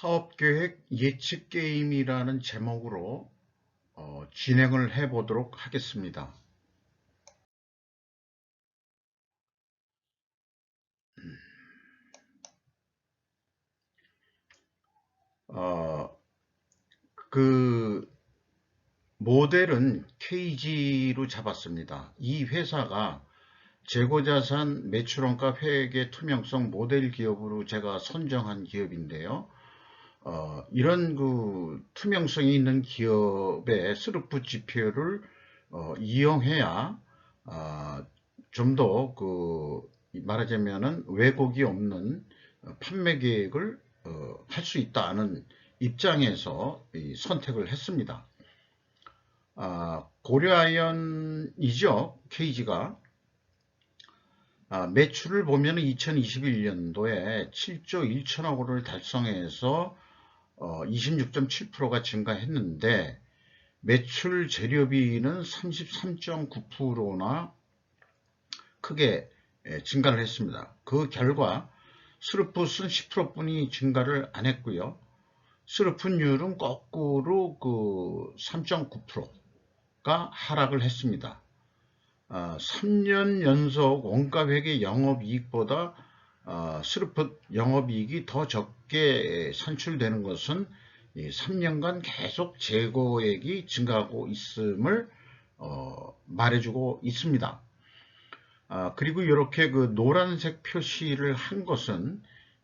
사업계획 예측게임이라는 제목으로 진행을 해 보도록 하겠습니다. 그 모델은 KG로 잡았습니다. 이 회사가 재고자산 매출원가 회계 투명성 모델 기업으로 제가 선정한 기업인데요. 이런 투명성이 있는 기업의 스루프 지표를 이용해야 좀 더 말하자면은 왜곡이 없는 판매 계획을 할 수 있다는 입장에서 선택을 했습니다. 고려아연이죠. KG가 매출을 보면 2021년도에 7조 1천억 원을 달성해서 26.7%가 증가했는데 매출 재료비는 33.9%나 크게 증가를 했습니다. 그 결과 스루풋은 10%뿐이 증가를 안 했고요. 스루풋율은 거꾸로 3.9%가 하락을 했습니다. 3년 연속 원가회계 영업이익보다 스루풋 영업이익이 더 적게 산출되는 것은 3년간 계속 재고액이 증가하고 있음을 말해주고 있습니다. 그리고 이렇게 노란색 표시를 한 것은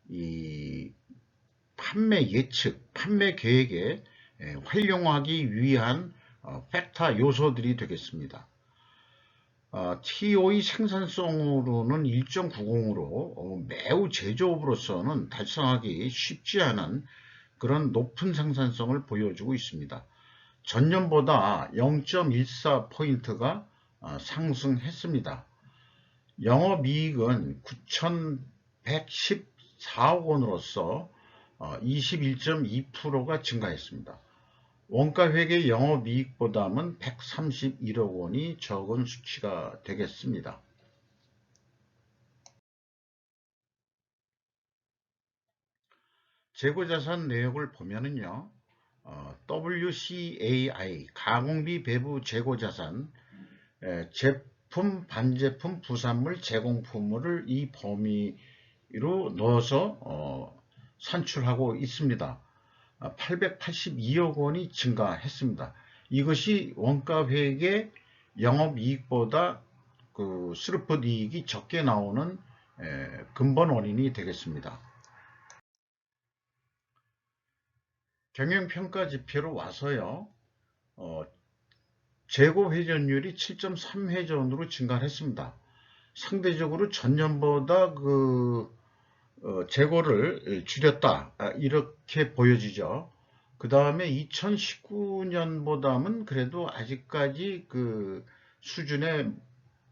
이 판매 예측, 판매 계획에 활용하기 위한 팩터 요소들이 되겠습니다. TO의 생산성으로는 1.90으로 매우 제조업으로서는 달성하기 쉽지 않은 그런 높은 생산성을 보여주고 있습니다. 전년보다 0.14포인트가 상승했습니다. 영업이익은 9,114억 원으로서 21.2%가 증가했습니다. 원가회계 영업이익보다는 131억 원이 적은 수치가 되겠습니다. 재고자산 내역을 보면은요, WCAI 가공비 배부 재고자산, 제품, 반제품, 부산물, 제공품을 이 범위로 넣어서 산출하고 있습니다. 882억 원이 증가했습니다. 이것이 원가회계 영업이익보다 스루풋 이익이 적게 나오는 근본 원인이 되겠습니다. 경영평가 지표로 와서요, 재고 회전율이 7.3회전으로 증가했습니다. 상대적으로 전년보다 재고를 줄였다, 이렇게 보여지죠. 그 다음에 2019년보다는 그래도 아직까지 수준에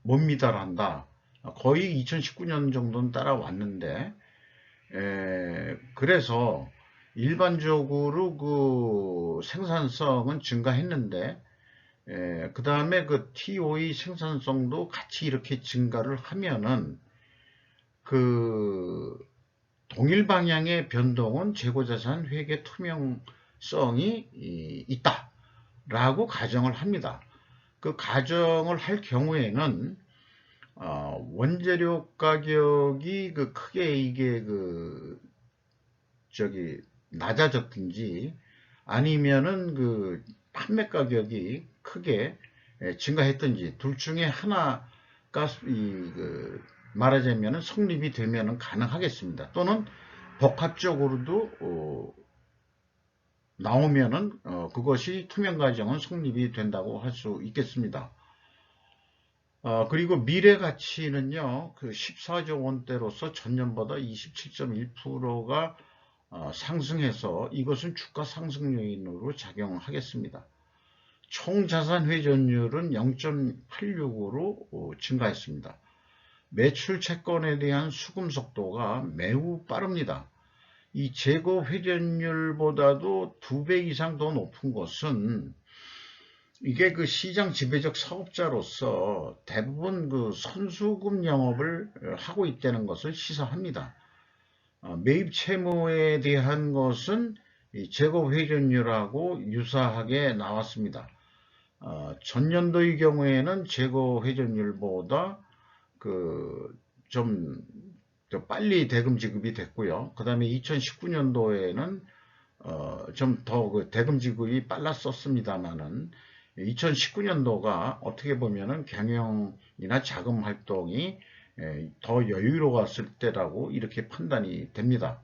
못 미달한다. 거의 2019년 정도는 따라왔는데, 그래서 일반적으로 생산성은 증가했는데, 그 다음에 TO의 생산성도 같이 이렇게 증가를 하면은 동일 방향의 변동은 재고자산 회계 투명성이 있다라고 가정을 합니다. 그 가정을 할 경우에는 원재료 가격이 크게 이게 낮아졌든지 아니면은 판매 가격이 크게 증가했든지 둘 중에 하나가 말하자면 성립이 되면 가능하겠습니다. 또는 복합적으로도 나오면은 그것이 투명 가정은 성립이 된다고 할 수 있겠습니다. 그리고 미래 가치는요, 14조 원대로서 전년보다 27.1%가 상승해서 이것은 주가 상승 요인으로 작용하겠습니다. 총 자산 회전율은 0.86으로 증가했습니다. 매출 채권에 대한 수금 속도가 매우 빠릅니다. 이 재고 회전율보다도 2배 이상 더 높은 것은 이게 시장 지배적 사업자로서 대부분 선수금 영업을 하고 있다는 것을 시사합니다. 매입 채무에 대한 것은 이 재고 회전율하고 유사하게 나왔습니다. 전년도의 경우에는 재고 회전율보다 좀 빨리 대금 지급이 됐고요. 그 다음에 2019년도에는 좀 더 대금 지급이 빨랐었습니다만은 2019년도가 어떻게 보면은 경영이나 자금 활동이 더 여유로웠을 때라고 이렇게 판단이 됩니다.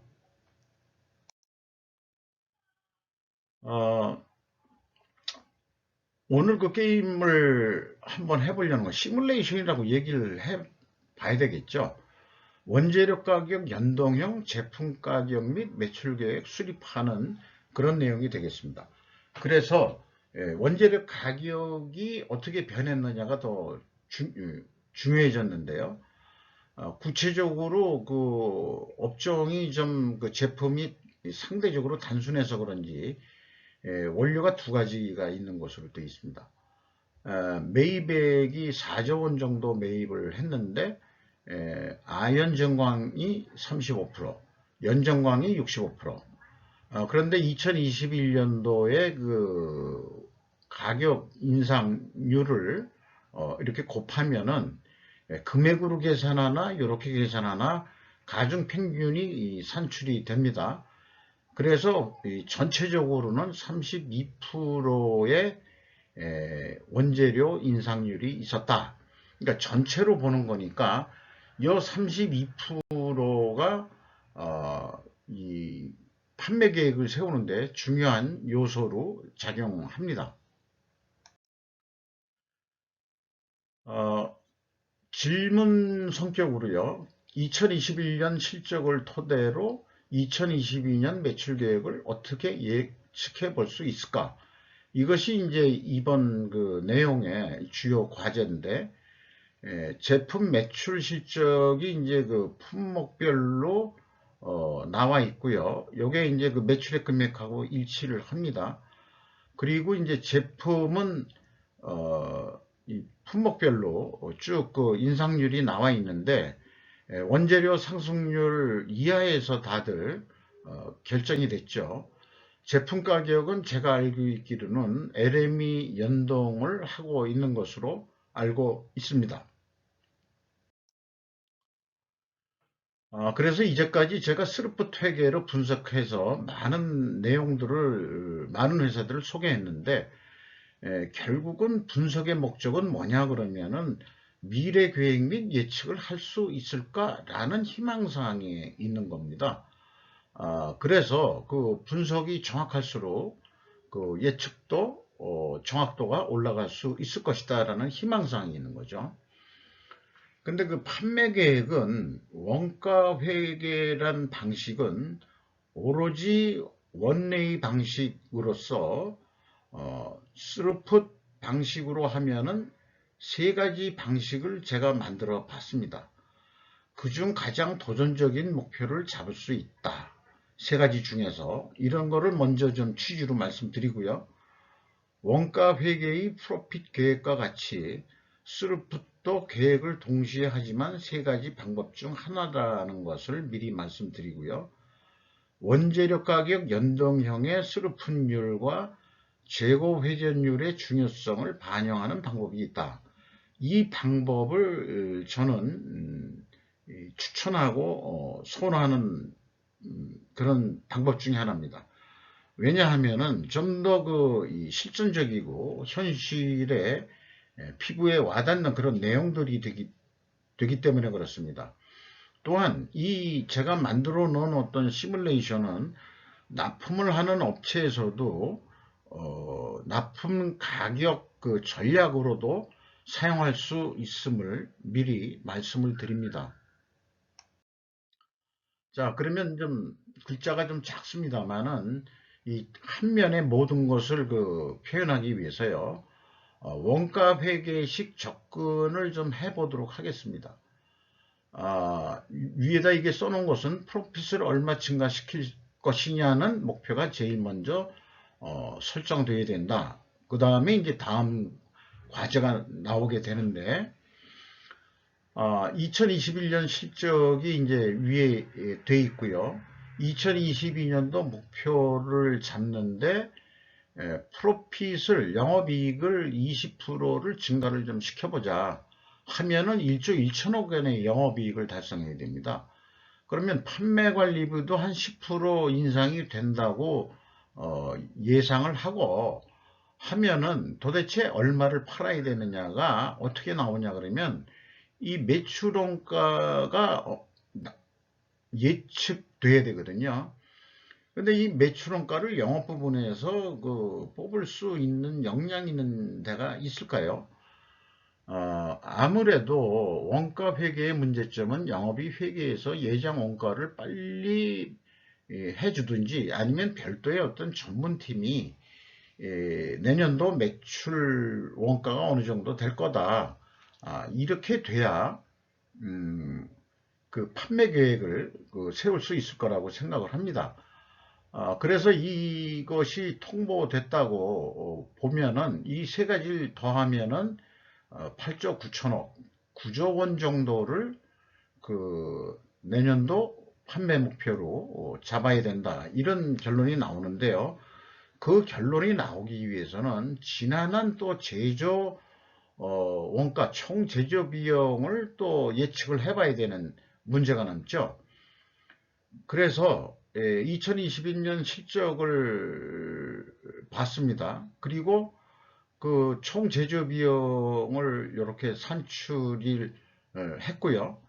오늘 그 게임을 한번 해보려는 건 시뮬레이션이라고 얘기를 해 봐야 되겠죠. 원재료 가격 연동형 제품 가격 및 매출 계획 수립하는 그런 내용이 되겠습니다. 그래서 원재료 가격이 어떻게 변했느냐가 더 중요해졌는데요. 구체적으로 그 업종이 좀 그 제품이 상대적으로 단순해서 그런지 원료가 두 가지가 있는 것으로 되어 있습니다. 매입액이 4조 원 정도 매입을 했는데 아연 정광이 35%, 연정광이 65%. 그런데 2021년도에 그 가격 인상률을 이렇게 곱하면은 금액으로 계산하나 이렇게 계산하나 가중 평균이 산출이 됩니다. 그래서 전체적으로는 32%의 원재료 인상률이 있었다. 그러니까 전체로 보는 거니까 이 32%가 이 판매 계획을 세우는데 중요한 요소로 작용합니다. 질문 성격으로요. 2021년 실적을 토대로 2022년 매출 계획을 어떻게 예측해 볼 수 있을까? 이것이 이제 이번 그 내용의 주요 과제인데, 제품 매출 실적이 이제 그 품목별로 나와 있고요. 요게 이제 그 매출액 금액하고 일치를 합니다. 그리고 이제 제품은 이 품목별로 쭉 그 인상률이 나와 있는데 원재료 상승률 이하에서 다들 결정이 됐죠. 제품 가격은 제가 알고 있기로는 LME 연동을 하고 있는 것으로 알고 있습니다. 그래서 이제까지 제가 스루프트 회계로 분석해서 많은 내용들을 많은 회사들을 소개했는데 결국은 분석의 목적은 뭐냐 그러면은 미래 계획 및 예측을 할 수 있을까라는 희망사항이 있는 겁니다. 그래서 그 분석이 정확할수록 그 예측도 정확도가 올라갈 수 있을 것이다라는 희망사항이 있는 거죠. 근데 그 판매 계획은 원가 회계란 방식은 오로지 원레이 방식으로서 스루풋 방식으로 하면은 세 가지 방식을 제가 만들어 봤습니다. 그중 가장 도전적인 목표를 잡을 수 있다. 세 가지 중에서 이런 거를 먼저 좀 취지로 말씀드리고요. 원가 회계의 프로핏 계획과 같이 스루풋도 계획을 동시에 하지만 세 가지 방법 중 하나라는 것을 미리 말씀드리고요. 원재료 가격 연동형의 스루풋률과 재고 회전율의 중요성을 반영하는 방법이 있다. 이 방법을 저는 추천하고 소원하는 그런 방법 중에 하나입니다. 왜냐하면은 좀 더 그 실전적이고 현실에 피부에 와닿는 그런 내용들이 되기 때문에 그렇습니다. 또한 이 제가 만들어 놓은 어떤 시뮬레이션은 납품을 하는 업체에서도 납품 가격 그 전략으로도 사용할 수 있음을 미리 말씀을 드립니다. 자, 그러면 좀 글자가 좀 작습니다만은 이 한 면의 모든 것을 그 표현하기 위해서요. 원가 회계식 접근을 좀 해보도록 하겠습니다. 위에다 이게 써놓은 것은 프로핏을 얼마 증가시킬 것이냐는 목표가 제일 먼저 설정되어야 된다. 그 다음에 이제 다음 과제가 나오게 되는데 2021년 실적이 이제 위에 돼 있고요. 2022년도 목표를 잡는데 프로핏을 영업이익을 20%를 증가를 좀 시켜보자 하면은 1조 1천억 원의 영업이익을 달성해야 됩니다. 그러면 판매관리비도 한 10% 인상이 된다고 예상을 하고 하면은 도대체 얼마를 팔아야 되느냐가 어떻게 나오냐 그러면 이 매출 원가가 예측돼야 되거든요. 근데 이 매출 원가를 영업 부분에서 뽑을 수 있는 역량 있는 데가 있을까요? 아무래도 원가 회계의 문제점은 영업이 회계에서 예정 원가를 빨리 해주든지 아니면 별도의 어떤 전문팀이 내년도 매출 원가가 어느 정도 될 거다. 이렇게 돼야 그 판매 계획을 세울 수 있을 거라고 생각을 합니다. 그래서 이것이 통보됐다고 보면은 이 세 가지를 더하면은 8조 9천억, 9조 원 정도를 내년도 판매 목표로 잡아야 된다. 이런 결론이 나오는데요. 그 결론이 나오기 위해서는 지난한 또 제조 원가 총 제조 비용을 또 예측을 해봐야 되는 문제가 남죠. 그래서 2021년 실적을 봤습니다. 그리고 그 총 제조 비용을 이렇게 산출을 했고요.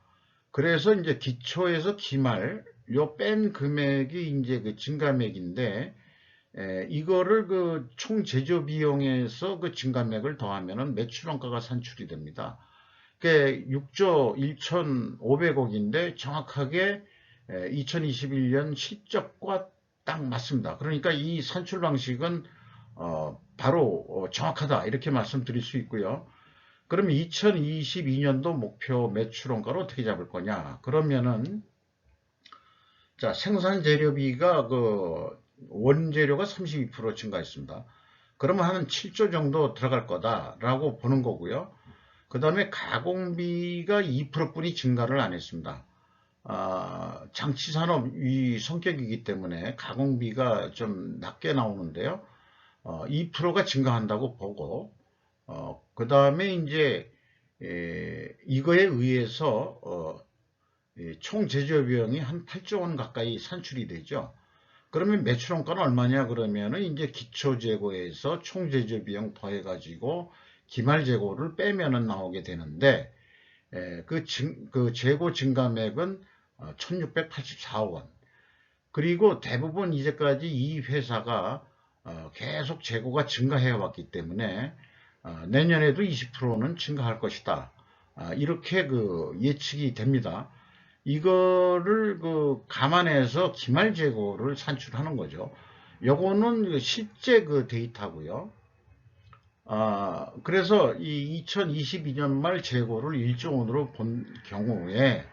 그래서 이제 기초에서 기말 요 뺀 금액이 이제 그 증감액인데 이거를 그 총 제조 비용에서 그 증감액을 더하면은 매출 원가가 산출이 됩니다. 그게 6조 1,500억인데 정확하게 2021년 실적과 딱 맞습니다. 그러니까 이 산출 방식은 바로 정확하다 이렇게 말씀드릴 수 있고요. 그러면 2022년도 목표 매출 원가를 어떻게 잡을 거냐? 그러면은 자, 생산 재료비가 원재료가 32% 증가했습니다. 그러면 한 7조 정도 들어갈 거다라고 보는 거고요. 그 다음에 가공비가 2%뿐이 증가를 안 했습니다. 장치산업이 성격이기 때문에 가공비가 좀 낮게 나오는데요. 2%가 증가한다고 보고, 그 다음에 이제 이거에 의해서 총 제조 비용이 한 8조 원 가까이 산출이 되죠. 그러면 매출 원가는 얼마냐 그러면은 이제 기초 재고에서 총 제조 비용 더해가지고 기말 재고를 빼면은 나오게 되는데 그 재고 증감액은 1684억 원. 그리고 대부분 이제까지 이 회사가 계속 재고가 증가해 왔기 때문에 내년에도 20%는 증가할 것이다. 이렇게 예측이 됩니다. 이거를 감안해서 기말 재고를 산출하는 거죠. 요거는 실제 데이터고요. 그래서 이 2022년 말 재고를 1조 원으로 본 경우에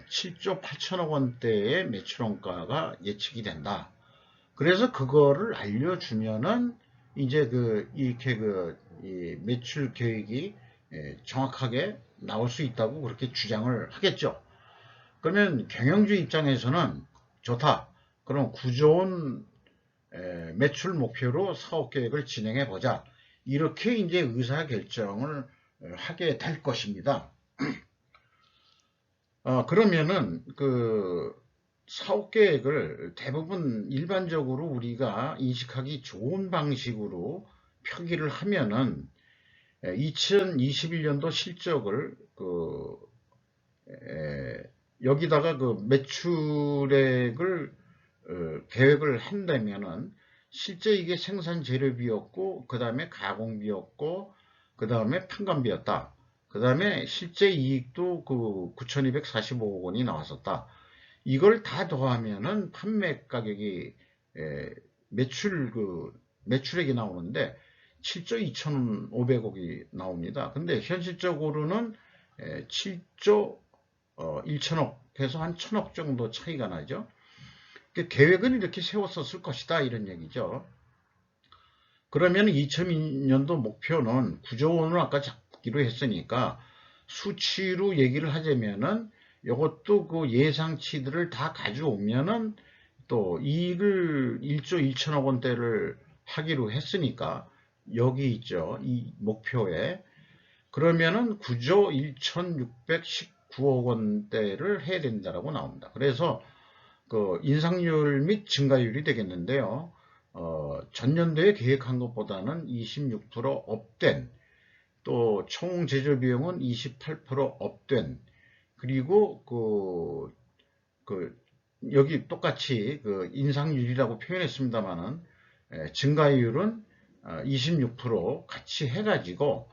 7조 8천억 원대의 매출 원가가 예측이 된다. 그래서 그거를 알려주면은 이제 이렇게 이 매출 계획이 정확하게 나올 수 있다고 그렇게 주장을 하겠죠. 그러면 경영주 입장에서는 좋다. 그럼 9조 원 매출 목표로 사업 계획을 진행해 보자. 이렇게 이제 의사 결정을 하게 될 것입니다. 그러면은 사업 계획을 대부분 일반적으로 우리가 인식하기 좋은 방식으로 표기를 하면은 2021년도 실적을 여기다가 매출액을 계획을 한다면은 실제 이게 생산 재료비였고 그 다음에 가공비였고 그 다음에 판관비였다. 그 다음에 실제 이익도 9,245억 원이 나왔었다. 이걸 다 더하면은 판매 가격이 매출액이 나오는데 7조 2,500억이 나옵니다. 근데 현실적으로는 7조 1천억 해서 한 1,000억 정도 차이가 나죠. 계획은 이렇게 세웠었을 것이다 이런 얘기죠. 그러면 2002년도 목표는 9조 원을 아까 잡기로 했으니까 수치로 얘기를 하자면은 이것도 그 예상치들을 다 가져오면은 또 이익을 1조 1천억 원대를 하기로 했으니까 여기 있죠. 이 목표에. 그러면은 9조 1,619억 원대를 해야 된다라고 나옵니다. 그래서 그 인상률 및 증가율이 되겠는데요. 전년도에 계획한 것보다는 26% 업된, 또 총 제조 비용은 28% 업된, 그리고 여기 똑같이 그 인상률이라고 표현했습니다만은 증가율은 26% 같이 해가지고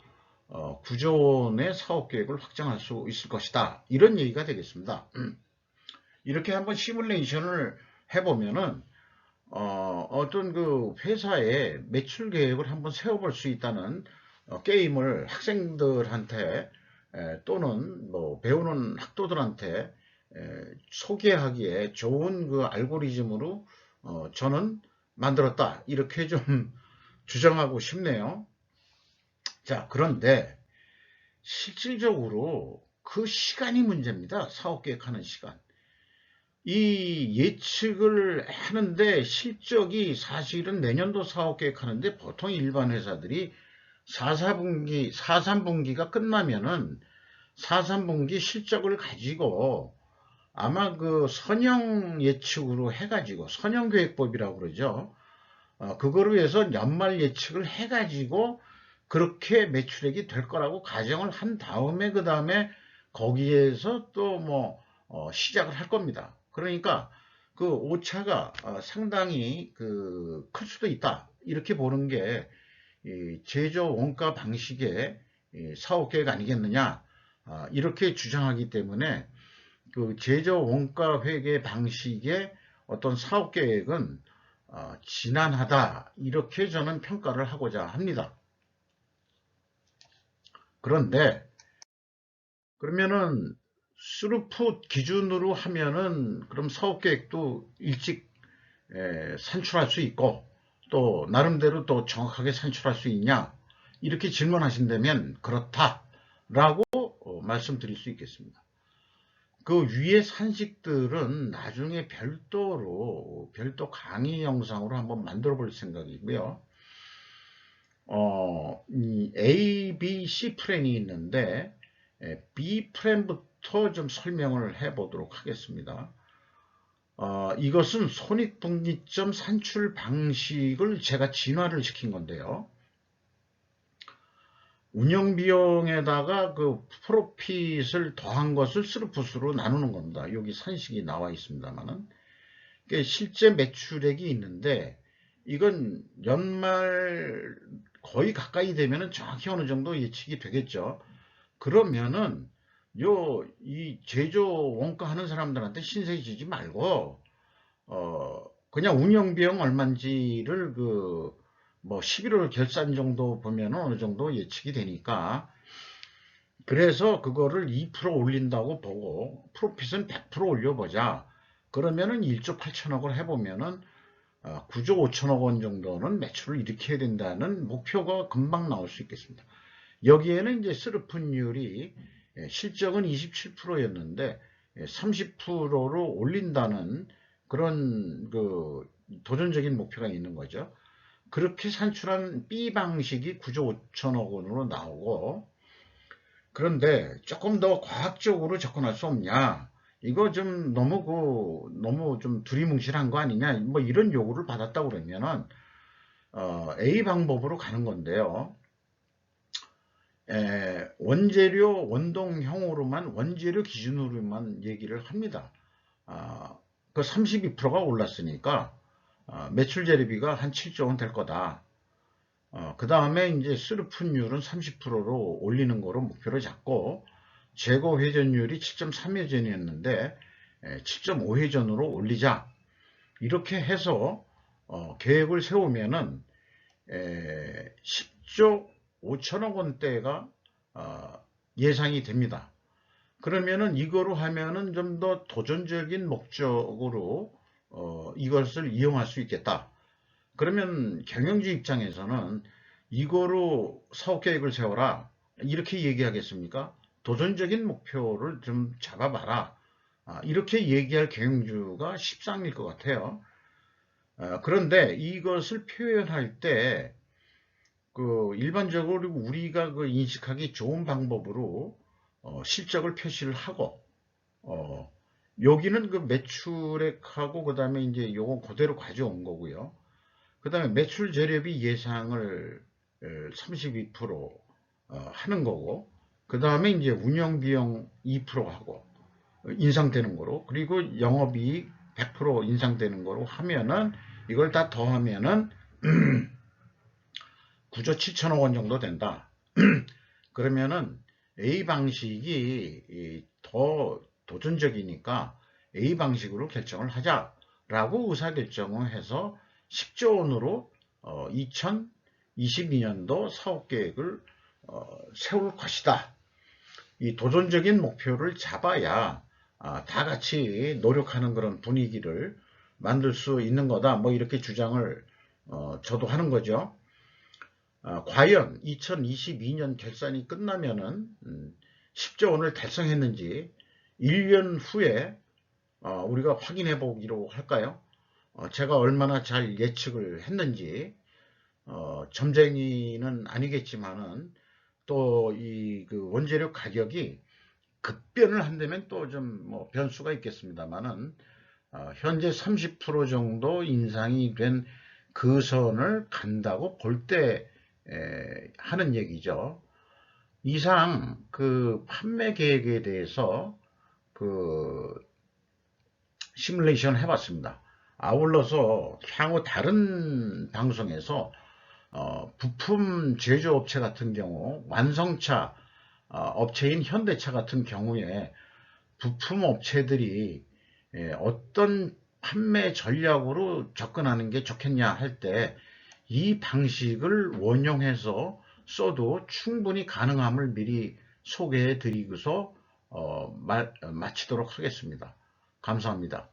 9조 원의 사업 계획을 확장할 수 있을 것이다. 이런 얘기가 되겠습니다. 이렇게 한번 시뮬레이션을 해보면은 어떤 그 회사의 매출 계획을 한번 세워볼 수 있다는 게임을 학생들한테 또는 뭐 배우는 학도들한테 소개하기에 좋은 그 알고리즘으로 저는 만들었다. 이렇게 좀 주장하고 싶네요. 자, 그런데 실질적으로 그 시간이 문제입니다. 사업 계획하는 시간. 이 예측을 하는데 실적이 사실은 내년도 사업 계획하는데 보통 일반 회사들이 4분기, 3분기가 끝나면은 3분기 실적을 가지고 아마 그 선형 예측으로 해가지고 선형계획법이라고 그러죠. 그거로 해서 연말 예측을 해가지고 그렇게 매출액이 될 거라고 가정을 한 다음에 그 다음에 거기에서 또 뭐 시작을 할 겁니다. 그러니까 그 오차가 상당히 클 수도 있다. 이렇게 보는 게 제조 원가 방식의 사업 계획 아니겠느냐. 이렇게 주장하기 때문에 그 제조 원가 회계 방식의 어떤 사업 계획은 지난하다. 이렇게 저는 평가를 하고자 합니다. 그런데 그러면은 스루풋 기준으로 하면은 그럼 사업 계획도 일찍 산출할 수 있고 또 나름대로 또 정확하게 산출할 수 있냐 이렇게 질문하신다면 그렇다라고 말씀드릴 수 있겠습니다. 그 위의 산식들은 나중에 별도 강의 영상으로 한번 만들어 볼 생각이고요. 이 A, B, C 플랜이 있는데 B 플랜부터 좀 설명을 해 보도록 하겠습니다. 이것은 손익분기점 산출 방식을 제가 진화를 시킨 건데요. 운영비용에다가 그 프로핏을 더한 것을 스루풋으로 나누는 겁니다. 여기 산식이 나와 있습니다만은. 실제 매출액이 있는데, 이건 연말 거의 가까이 되면은 정확히 어느 정도 예측이 되겠죠. 그러면은, 이 제조 원가 하는 사람들한테 신세 지지 말고, 그냥 운영비용 얼마인지를 뭐 11월 결산 정도 보면 어느 정도 예측이 되니까 그래서 그거를 2% 올린다고 보고 프로핏은 100% 올려보자. 그러면은 1조 8천억을 해보면은 9조 5천억 원 정도는 매출을 일으켜야 된다는 목표가 금방 나올 수 있겠습니다. 여기에는 이제 스루풋율이 실적은 27%였는데 30%로 올린다는 그런 도전적인 목표가 있는 거죠. 그렇게 산출한 B 방식이 9조 5천억 원으로 나오고 그런데 조금 더 과학적으로 접근할 수 없냐? 이거 좀 너무 좀 두리뭉실한 거 아니냐? 뭐 이런 요구를 받았다고 그러면은 A 방법으로 가는 건데요. 원재료 원동형으로만 원재료 기준으로만 얘기를 합니다. 그 32%가 올랐으니까 매출 재료비가 한 7조 원 될 거다. 그 다음에 이제 스루풋율은 30%로 올리는 거로 목표를 잡고 재고 회전율이 7.3회전이었는데 7.5회전으로 올리자. 이렇게 해서 계획을 세우면은 10조 5천억 원대가 예상이 됩니다. 그러면은 이거로 하면은 좀 더 도전적인 목적으로 이것을 이용할 수 있겠다. 그러면 경영주 입장에서는 이거로 사업 계획을 세워라. 이렇게 얘기하겠습니까? 도전적인 목표를 좀 잡아봐라. 이렇게 얘기할 경영주가 십상일 것 같아요. 그런데 이것을 표현할 때 일반적으로 우리가 인식하기 좋은 방법으로 실적을 표시를 하고, 여기는 매출액하고 그 다음에 이제 요건 그대로 가져온 거고요. 그 다음에 매출 재료비 예상을 32% 하는 거고, 그 다음에 이제 운영비용 2% 하고 인상되는 거로, 그리고 영업이익 100% 인상되는 거로 하면은, 이걸 다 더하면은 9조 7천억 원 정도 된다. 그러면은 A 방식이 더 도전적이니까 A 방식으로 결정을 하자라고 의사결정을 해서 10조 원으로 2022년도 사업계획을 세울 것이다. 이 도전적인 목표를 잡아야 다 같이 노력하는 그런 분위기를 만들 수 있는 거다. 뭐 이렇게 주장을 저도 하는 거죠. 과연 2022년 결산이 끝나면은 10조 원을 달성했는지 1년 후에 우리가 확인해 보기로 할까요? 제가 얼마나 잘 예측을 했는지, 점쟁이는 아니겠지만은 또 이 원재료 가격이 급변을 한다면 또 좀 뭐 변수가 있겠습니다만은, 현재 30% 정도 인상이 된 그 선을 간다고 볼 때 하는 얘기죠. 이상 판매 계획에 대해서 시뮬레이션 해봤습니다. 아울러서 향후 다른 방송에서 부품 제조업체 같은 경우, 완성차 업체인 현대차 같은 경우에 부품 업체들이 어떤 판매 전략으로 접근하는 게 좋겠냐 할 때 이 방식을 원용해서 써도 충분히 가능함을 미리 소개해 드리고서 마치도록 하겠습니다. 감사합니다.